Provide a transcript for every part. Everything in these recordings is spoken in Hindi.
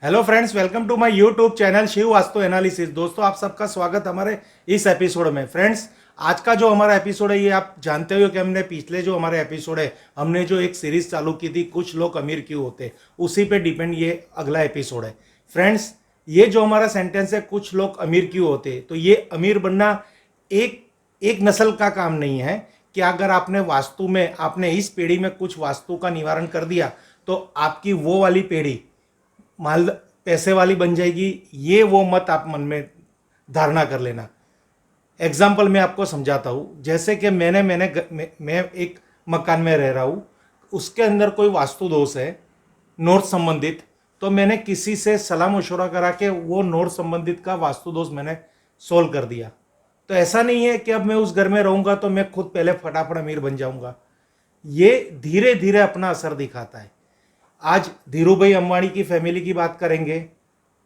Hello friends, welcome to my YouTube channel Shiv Vastu analysis. दोस्तों, आप सबका स्वागत हमारे इस एपिसोड में। फ्रेंड्स, आज का जो हमारा एपिसोड है ये आप जानते हो कि हमने पिछले जो हमारे एपिसोड है हमने जो एक सीरीज चालू की थी, कुछ लोग अमीर क्यों होते, उसी पे डिपेंड ये अगला एपिसोड है। फ्रेंड्स, ये जो हमारा सेंटेंस है कुछ लोग अमीर क्यों होते, तो ये अमीर बनना एक एक नस्ल का काम नहीं है कि अगर आपने वास्तु में आपने इस पीढ़ी में कुछ वास्तु का निवारण कर दिया तो आपकी वो वाली पीढ़ी माल पैसे वाली बन जाएगी। ये वो मत आप मन में धारणा कर लेना। एग्जाम्पल मैं आपको समझाता हूँ। जैसे कि मैं एक मकान में रह रहा हूँ, उसके अंदर कोई वास्तु दोष है नॉर्थ संबंधित, तो मैंने किसी से सलाह मशवरा करा के वो नॉर्थ संबंधित का वास्तु दोष मैंने सोल्व कर दिया। तो ऐसा नहीं है कि अब मैं उस घर में रहूँगा तो मैं खुद पहले फटाफट अमीर बन जाऊँगा। ये धीरे धीरे अपना असर दिखाता है। आज धीरूभाई अंबानी की फैमिली की बात करेंगे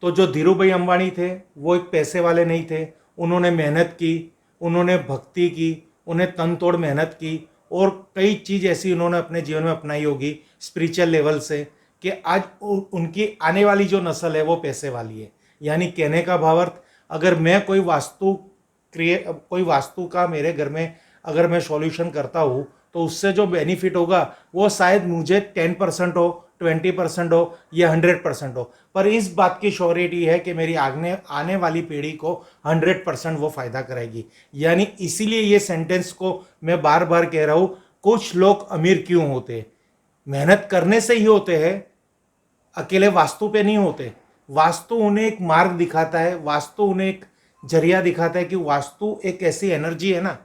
तो जो धीरूभाई अंबानी थे वो एक पैसे वाले नहीं थे। उन्होंने मेहनत की, उन्होंने भक्ति की, उन्हें तन तोड़ मेहनत की और कई चीज़ ऐसी उन्होंने अपने जीवन में अपनाई होगी स्पिरिचुअल लेवल से कि आज उनकी आने वाली जो नस्ल है वो पैसे वाली है। यानी कहने का भावार्थ, अगर मैं कोई वास्तु का मेरे घर में अगर मैं सॉल्यूशन करता हूँ तो उससे जो बेनिफिट होगा वो शायद मुझे 10% हो, 20% हो या 100% हो, पर इस बात की श्योरिटी है कि मेरी आने वाली पीढ़ी को 100% वो फायदा करेगी। यानी इसीलिए ये सेंटेंस को मैं बार बार कह रहा हूं, कुछ लोग अमीर क्यों होते, मेहनत करने से ही होते हैं, अकेले वास्तु पे नहीं होते। वास्तु उन्हें एक मार्ग दिखाता है, वास्तु उन्हें एक जरिया दिखाता है कि वास्तु एक ऐसी एनर्जी है ना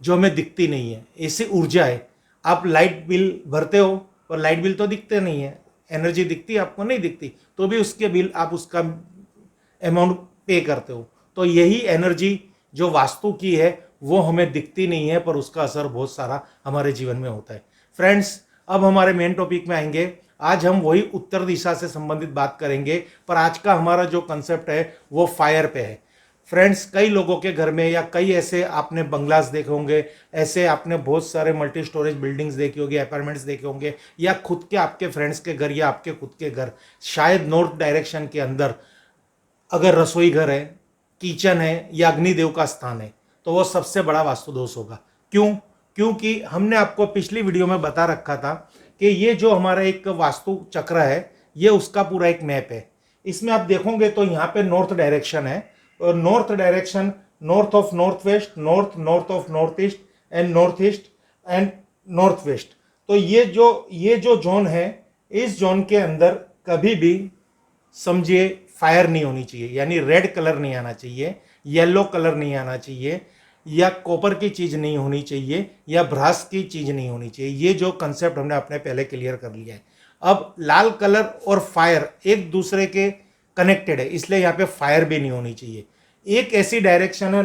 जो हमें दिखती नहीं है, ऐसी ऊर्जा है। आप लाइट बिल भरते हो और लाइट बिल तो दिखते नहीं है, एनर्जी दिखती है आपको, नहीं दिखती तो भी उसके बिल आप उसका अमाउंट पे करते हो। तो यही एनर्जी जो वास्तु की है वो हमें दिखती नहीं है, पर उसका असर बहुत सारा हमारे जीवन में होता है। फ्रेंड्स, अब हमारे मेन टॉपिक में आएंगे। आज हम वही उत्तर दिशा से संबंधित बात करेंगे, पर आज का हमारा जो कंसेप्ट है वो फायर पे है। फ्रेंड्स, कई लोगों के घर में या कई ऐसे आपने बंगलास देखे होंगे, ऐसे आपने बहुत सारे मल्टी स्टोरेज बिल्डिंग्स देखी होगी, अपार्टमेंट्स देखे होंगे, या खुद के आपके फ्रेंड्स के घर या आपके खुद के घर शायद नॉर्थ डायरेक्शन के अंदर अगर रसोई घर है, किचन है या अग्निदेव का स्थान है तो वो सबसे बड़ा वास्तु दोष होगा। क्यों? क्योंकि हमने आपको पिछली वीडियो में बता रखा था कि ये जो हमारा एक वास्तु चक्र है ये उसका पूरा एक मैप है। इसमें आप देखोगे तो यहाँ पे नॉर्थ डायरेक्शन है और north direction north of north west, north north of north east and north east and north west. तो ये जो जोन है, इस जोन के अंदर कभी भी समझिए फायर नहीं होनी चाहिए। यानी रेड कलर नहीं आना चाहिए, येलो कलर नहीं आना चाहिए, या कॉपर की चीज नहीं होनी चाहिए, या ब्रास की चीज नहीं होनी चाहिए। ये जो कंसेप्ट हमने अपने पहले क्लियर कर लिया है। अब लाल कलर और फायर एक दूसरे के कनेक्टेड है, इसलिए यहाँ पे फायर भी नहीं होनी चाहिए। एक ऐसी डायरेक्शन है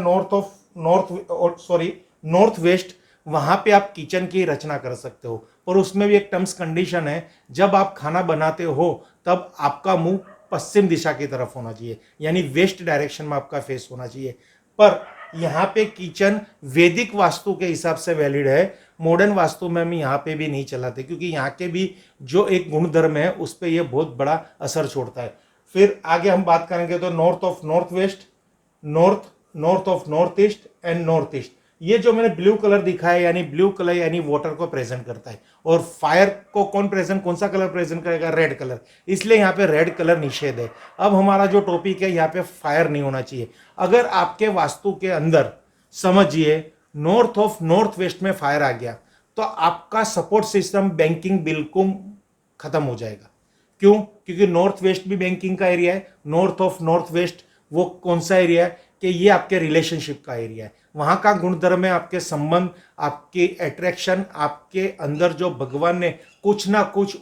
नॉर्थ वेस्ट, वहां पे आप किचन की रचना कर सकते हो, पर उसमें भी एक टर्म्स कंडीशन है। जब आप खाना बनाते हो तब आपका मुंह पश्चिम दिशा की तरफ होना चाहिए, यानी वेस्ट डायरेक्शन में आपका फेस होना चाहिए। पर यहाँ पे किचन वैदिक वास्तु के हिसाब से वैलिड है, मॉडर्न वास्तु में हम यहाँ पे भी नहीं चलाते, क्योंकि यहाँ के भी जो एक गुणधर्म है उस पर यह बहुत बड़ा असर छोड़ता है। फिर आगे हम बात करेंगे तो north of north west, north north of north east and north east. ये जो मैंने ब्लू कलर दिखाया, यानी ब्लू कलर यानी वाटर को प्रेजेंट करता है, और फायर को कौन सा कलर प्रेजेंट करेगा? रेड कलर, इसलिए यहाँ पे रेड कलर निषेध है। अब हमारा जो टॉपिक है, यहाँ पे फायर नहीं होना चाहिए। अगर आपके वास्तु के अंदर समझिए नॉर्थ ऑफ नॉर्थ वेस्ट में फायर आ गया तो आपका सपोर्ट सिस्टम बैंकिंग बिल्कुल खत्म हो जाएगा। क्यों? क्योंकि नॉर्थ वेस्ट भी बैंकिंग का एरिया है। नॉर्थ ऑफ नॉर्थ वेस्ट वो कौन सा एरिया है कि ये आपके रिलेशनशिप का एरिया है। वहां का गुणधर्म है आपके संबंध, आपकी अट्रैक्शन, आपके अंदर जो भगवान ने कुछ ना कुछ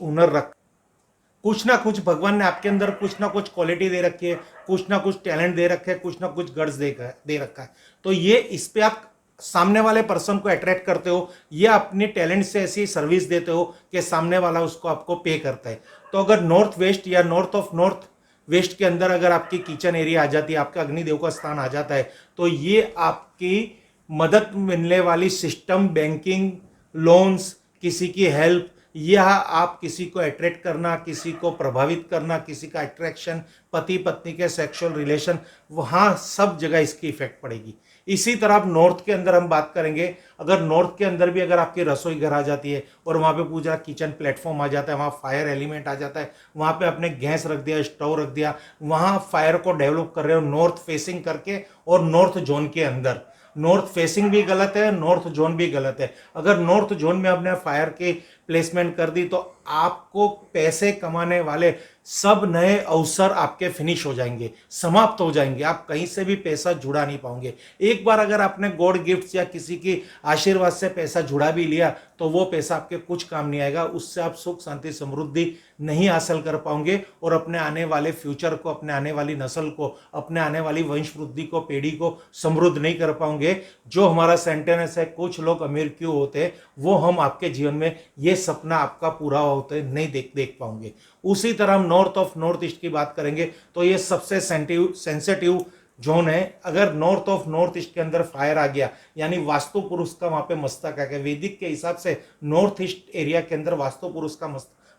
कुछ ना कुछ भगवान ने आपके अंदर कुछ ना कुछ क्वालिटी दे रखी है, कुछ ना कुछ टैलेंट दे रखे है, कुछ ना कुछ गट्स दे रखा है। तो ये इस पे आप सामने वाले पर्सन को अट्रैक्ट करते हो, या अपने टैलेंट से ऐसी सर्विस देते हो कि सामने वाला उसको आपको पे करता है। तो अगर नॉर्थ वेस्ट या नॉर्थ ऑफ नॉर्थ वेस्ट के अंदर अगर आपकी किचन एरिया आ जाती है, आपका अग्निदेव का स्थान आ जाता है, तो ये आपकी मदद मिलने वाली सिस्टम, बैंकिंग, लोन्स, किसी की हेल्प, या आप किसी को अट्रैक्ट करना, किसी को प्रभावित करना, किसी का अट्रैक्शन, पति पत्नी के सेक्सुअल रिलेशन, वहाँ सब जगह इसकी इफेक्ट पड़ेगी। इसी तरह आप नॉर्थ के अंदर हम बात करेंगे, अगर नॉर्थ के अंदर भी अगर आपकी रसोई घर आ जाती है और वहाँ पे पूरा किचन प्लेटफॉर्म आ जाता है, वहाँ फायर एलिमेंट आ जाता है, वहाँ पे आपने गैस रख दिया, स्टोव रख दिया, वहाँ फायर को डेवलप कर रहे हो नॉर्थ फेसिंग करके और नॉर्थ जोन के अंदर। नॉर्थ फेसिंग भी गलत है, नॉर्थ जोन भी गलत है। अगर नॉर्थ जोन में आपने फायर की प्लेसमेंट कर दी तो आपको पैसे कमाने वाले सब नए अवसर आपके फिनिश हो जाएंगे, समाप्त हो जाएंगे। आप कहीं से भी पैसा जुड़ा नहीं पाओगे। एक बार अगर आपने गॉड गिफ्ट या किसी की आशीर्वाद से पैसा जुड़ा भी लिया तो वो पैसा आपके कुछ काम नहीं आएगा। उससे आप सुख शांति समृद्धि नहीं हासिल कर पाओगे और अपने आने वाले फ्यूचर को, अपने आने वाली नस्ल को, अपने आने वाली वंश वृद्धि को, पीढ़ी को समृद्ध नहीं कर पाओगे। जो हमारा सेंटेंस है, कुछ लोग अमीर क्यों होते हैं, वो हम आपके जीवन में ये सपना आपका पूरा होते नहीं देख पाओगे। उसी तरह हम नॉर्थ ऑफ नॉर्थ ईस्ट की बात करेंगे तो ये सबसे सेंसिटिव जोन है। अगर नॉर्थ ऑफ नॉर्थ ईस्ट के अंदर फायर आ गया, यानी वास्तु पुरुष का वहां पे मस्तक आ गया। वैदिक के हिसाब से नॉर्थ ईस्ट एरिया के अंदर वास्तु पुरुष का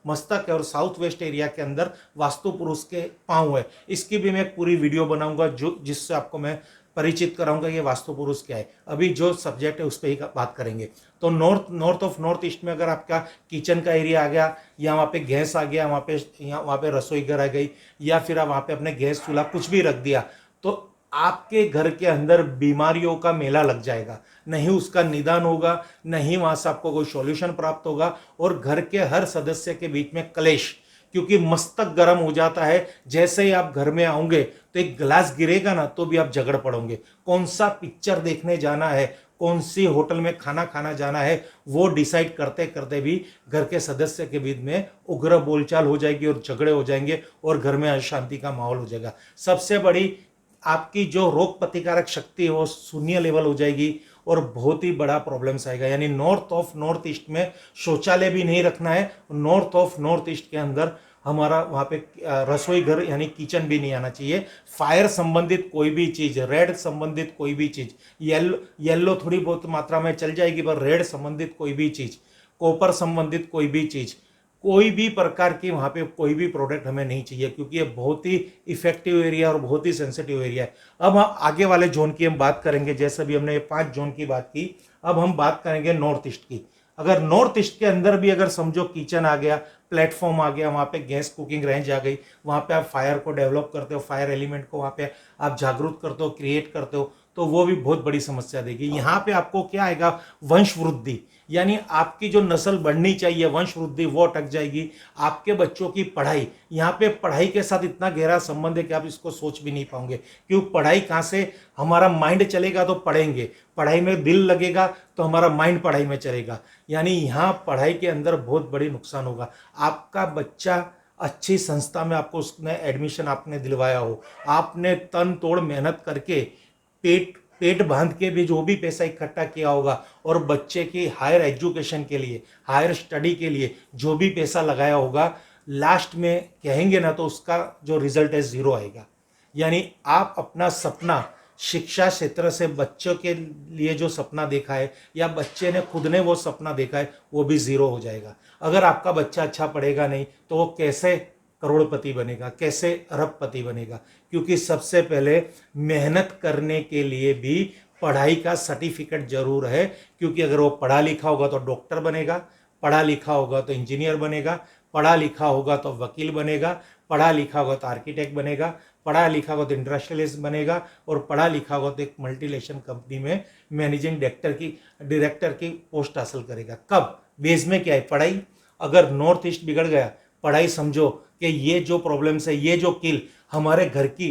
मस्तक है और साउथ वेस्ट एरिया के अंदर वास्तु पुरुष के पांव है। इसकी भी मैं एक पूरी वीडियो बनाऊंगा जिससे आपको मैं परिचित कराऊंगा ये वास्तु पुरुष क्या है। अभी जो सब्जेक्ट है उस पर ही बात करेंगे। तो नॉर्थ ऑफ नॉर्थ ईस्ट में अगर आपका किचन का एरिया आ गया, या वहाँ पे गैस आ गया, वहाँ पे रसोई घर आ गई, या फिर आप वहाँ पे अपने गैस चूल्हा कुछ भी रख दिया, तो आपके घर के अंदर बीमारियों का मेला लग जाएगा। नहीं उसका निदान होगा, नहीं वहाँ से आपको कोई सॉल्यूशन प्राप्त होगा, और घर के हर सदस्य के बीच में कलेश, क्योंकि मस्तक गर्म हो जाता है। जैसे ही आप घर में आओगे तो एक गिलास गिरेगा ना तो भी आप झगड़ पड़ोगे। कौन सा पिक्चर देखने जाना है, कौन सी होटल में खाना खाना जाना है, वो डिसाइड करते करते भी घर के सदस्य के बीच में उग्र बोलचाल हो जाएगी और झगड़े हो जाएंगे और घर में अशांति का माहौल हो जाएगा। सबसे बड़ी आपकी जो रोग प्रतिकारक शक्ति है वो शून्य लेवल हो जाएगी और बहुत ही बड़ा प्रॉब्लम्स आएगा। यानी नॉर्थ ऑफ नॉर्थ ईस्ट में शौचालय भी नहीं रखना है। नॉर्थ ऑफ नॉर्थ ईस्ट के अंदर हमारा वहाँ पे रसोई घर यानी किचन भी नहीं आना चाहिए। फायर संबंधित कोई भी चीज़, रेड संबंधित कोई भी चीज़, येलो थोड़ी बहुत मात्रा में चल जाएगी, पर रेड संबंधित कोई भी चीज़, कॉपर संबंधित कोई भी चीज़, कोई भी प्रकार की वहाँ पे कोई भी प्रोडक्ट हमें नहीं चाहिए, क्योंकि ये बहुत ही इफेक्टिव एरिया और बहुत ही सेंसिटिव एरिया है। अब हम आगे वाले जोन की हम बात करेंगे। जैसे भी हमने ये 5 जोन की बात की, अब हम बात करेंगे नॉर्थ ईस्ट की। अगर नॉर्थ ईस्ट के अंदर भी अगर समझो किचन आ गया, प्लेटफॉर्म आ गया, वहाँ पे गैस कुकिंग रेंज आ गई, वहाँ पे आप फायर को डेवलप करते हो, फायर एलिमेंट को वहाँ पे आप जागरूक करते हो, क्रिएट करते हो, तो वो भी बहुत बड़ी समस्या देगी। यहाँ पे आपको क्या आएगा, वंश वृद्धि, यानी आपकी जो नस्ल बढ़नी चाहिए, वंश वृद्धि, वो अटक जाएगी। आपके बच्चों की पढ़ाई, यहाँ पे पढ़ाई के साथ इतना गहरा संबंध है कि आप इसको सोच भी नहीं पाओगे। क्यों, पढ़ाई कहाँ से, हमारा माइंड चलेगा तो पढ़ेंगे, पढ़ाई में दिल लगेगा तो हमारा माइंड पढ़ाई में चलेगा। यानी यहाँ पढ़ाई के अंदर बहुत बड़ी नुकसान होगा। आपका बच्चा अच्छी संस्था में आपको उसने एडमिशन आपने दिलवाया हो, आपने तन तोड़ मेहनत करके पेट बांध के भी जो भी पैसा इकट्ठा किया होगा और बच्चे की हायर एजुकेशन के लिए, हायर स्टडी के लिए जो भी पैसा लगाया होगा, लास्ट में कहेंगे ना तो उसका जो रिजल्ट है 0 आएगा। यानी आप अपना सपना शिक्षा क्षेत्र से बच्चों के लिए जो सपना देखा है या बच्चे ने खुद ने वो सपना देखा है, वो भी 0 हो जाएगा। अगर आपका बच्चा अच्छा पढ़ेगा नहीं तो वो कैसे करोड़पति बनेगा, कैसे अरबपति बनेगा? क्योंकि सबसे पहले मेहनत करने के लिए भी पढ़ाई का सर्टिफिकेट जरूर है। क्योंकि अगर वो पढ़ा लिखा होगा तो डॉक्टर बनेगा, पढ़ा लिखा होगा तो इंजीनियर बनेगा, पढ़ा लिखा होगा तो वकील बनेगा, पढ़ा लिखा होगा तो आर्किटेक्ट बनेगा, पढ़ा लिखा होगा तो इंडस्ट्रियलिस्ट बनेगा, और पढ़ा लिखा होगा तो एक मल्टीनेशनल कंपनी में मैनेजिंग डायरेक्टर की पोस्ट हासिल करेगा। कब? बेस में क्या है? पढ़ाई। अगर नॉर्थ ईस्ट बिगड़ गया, पढ़ाई समझो कि ये जो प्रॉब्लम्स है, ये जो हमारे घर की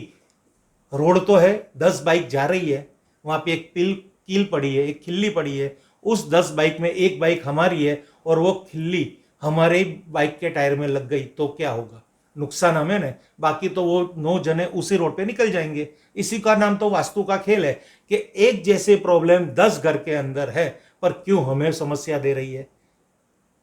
रोड तो है, 10 बाइक जा रही है, वहाँ पे एक कील पड़ी है, एक खिल्ली पड़ी है, उस 10 बाइक में एक बाइक हमारी है और वो खिल्ली हमारे बाइक के टायर में लग गई तो क्या होगा? नुकसान हमें ना, बाकी तो वो 9 जने उसी रोड पे निकल जाएंगे। इसी का नाम तो वास्तु का खेल है कि एक जैसे प्रॉब्लम 10 घर के अंदर है, पर क्यों हमें समस्या दे रही है?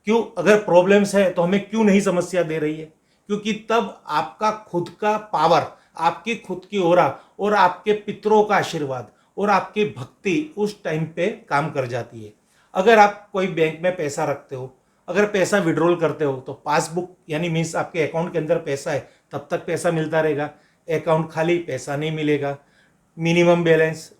क्यों, अगर प्रॉब्लम्स है तो हमें क्यों नहीं समस्या दे रही है? क्योंकि तब आपका खुद का पावर, आपकी खुद की ओरा और आपके पितरों का आशीर्वाद और आपकी भक्ति उस टाइम पे काम कर जाती है। अगर आप कोई बैंक में पैसा रखते हो अगर पैसा विड्रॉल करते हो तो पासबुक यानी मीन्स आपके अकाउंट के अंदर पैसा है तब तक पैसा मिलता रहेगा, अकाउंट खाली पैसा नहीं मिलेगा। मिनिमम बैलेंस,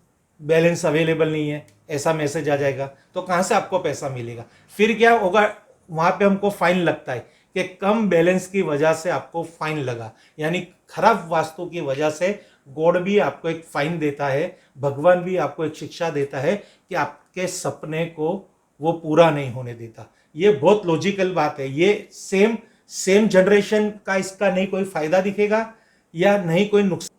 बैलेंस अवेलेबल नहीं है, ऐसा मैसेज आ जाएगा, तो कहाँ से आपको पैसा मिलेगा। फिर क्या होगा, वहाँ पे हमको फाइन लगता है कि कम बैलेंस की वजह से आपको फाइन लगा, यानी खराब वास्तु की वजह से गॉड भी आपको एक फाइन देता है, भगवान भी आपको एक शिक्षा देता है कि आपके सपने को वो पूरा नहीं होने देता। ये बहुत लॉजिकल बात है। ये सेम जनरेशन का इसका नहीं कोई फायदा दिखेगा या नहीं कोई नुकसान,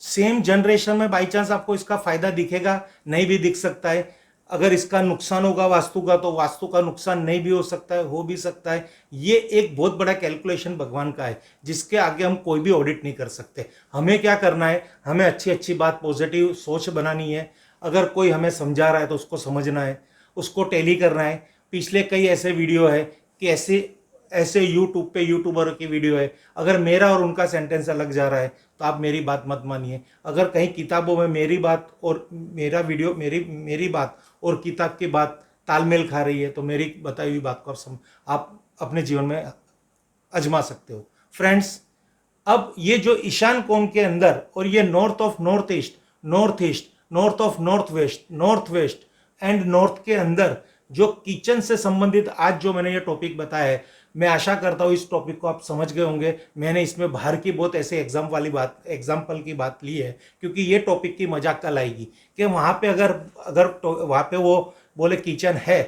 सेम जनरेशन में बाई चांस आपको इसका फायदा दिखेगा, नहीं भी दिख सकता है। अगर इसका नुकसान होगा वास्तु का, तो वास्तु का नुकसान नहीं भी हो सकता है, हो भी सकता है। ये एक बहुत बड़ा कैलकुलेशन भगवान का है जिसके आगे हम कोई भी ऑडिट नहीं कर सकते। हमें क्या करना है, हमें अच्छी अच्छी बात, पॉजिटिव सोच बनानी है। अगर कोई हमें समझा रहा है तो उसको समझना है, उसको टैली करना है। पिछले कई ऐसे वीडियो है कि ऐसे ऐसे यूट्यूब पे यूट्यूबर की वीडियो है, अगर मेरा और उनका सेंटेंस अलग जा रहा है तो आप मेरी बात मत मानिए। अगर कहीं किताबों में मेरी बात और मेरा वीडियो, मेरी बात और किताब की बात तालमेल खा रही है तो मेरी बताई हुई बात को आप अपने जीवन में आजमा सकते हो। फ्रेंड्स, अब ये जो ईशान कोण के अंदर और ये north of north east, north east, north of north west and north के अंदर जो किचन से संबंधित आज जो मैंने ये टॉपिक बताया है, मैं आशा करता हूँ इस टॉपिक को आप समझ गए होंगे। मैंने इसमें बाहर की बहुत ऐसे एग्जाम्पल की बात ली है क्योंकि ये टॉपिक की मजाक कल आएगी कि वहाँ पे अगर वहाँ पे वो बोले किचन है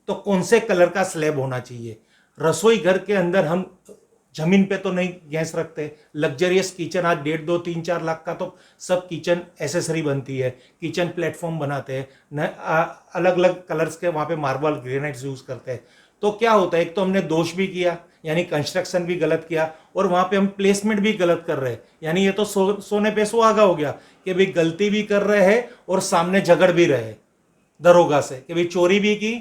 तो कौन से कलर का स्लैब होना चाहिए। रसोई घर के अंदर हम जमीन पे तो नहीं गैस रखते। लग्जरियस किचन आज 1.5, 2, 3, 4 लाख का तो सब किचन एसेसरी बनती है, किचन प्लेटफॉर्म बनाते हैं, अलग अलग कलर्स के वहाँ पे मार्बल ग्रेनाइट्स यूज करते हैं। तो क्या होता है, एक तो हमने दोष भी किया यानी कंस्ट्रक्शन भी गलत किया और वहाँ पे हम प्लेसमेंट भी गलत कर रहे हैं, यानी ये तो सोने पे सुहागा हो गया कि भाई गलती भी कर रहे हैं और सामने झगड़ भी रहे दरोगा से कि भाई चोरी भी की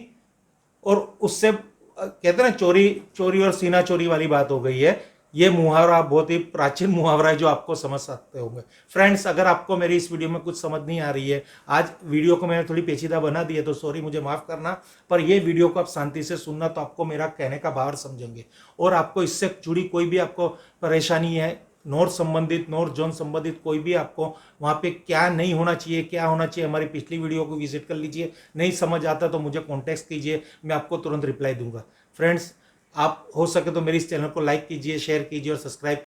और उससे कहते हैं ना चोरी चोरी और सीना चोरी वाली बात हो गई है। ये मुहावरा बहुत ही प्राचीन मुहावरा है जो आपको समझ सकते होंगे। फ्रेंड्स, अगर आपको मेरी इस वीडियो में कुछ समझ नहीं आ रही है, आज वीडियो को मैंने थोड़ी पेचीदा बना दी है तो सॉरी, मुझे माफ़ करना, पर ये वीडियो को आप शांति से सुनना तो आपको मेरा कहने का भाव समझेंगे और आपको इससे जुड़ी कोई भी आपको परेशानी है, नॉर्थ संबंधित, नॉर्थ जोन संबंधित कोई भी आपको वहाँ पे क्या नहीं होना चाहिए, क्या होना चाहिए, हमारी पिछली वीडियो को विजिट कर लीजिए। नहीं समझ आता तो मुझे कॉन्टेक्ट कीजिए, मैं आपको तुरंत रिप्लाई दूंगा। फ्रेंड्स, आप हो सके तो मेरे इस चैनल को लाइक कीजिए, शेयर कीजिए और सब्सक्राइब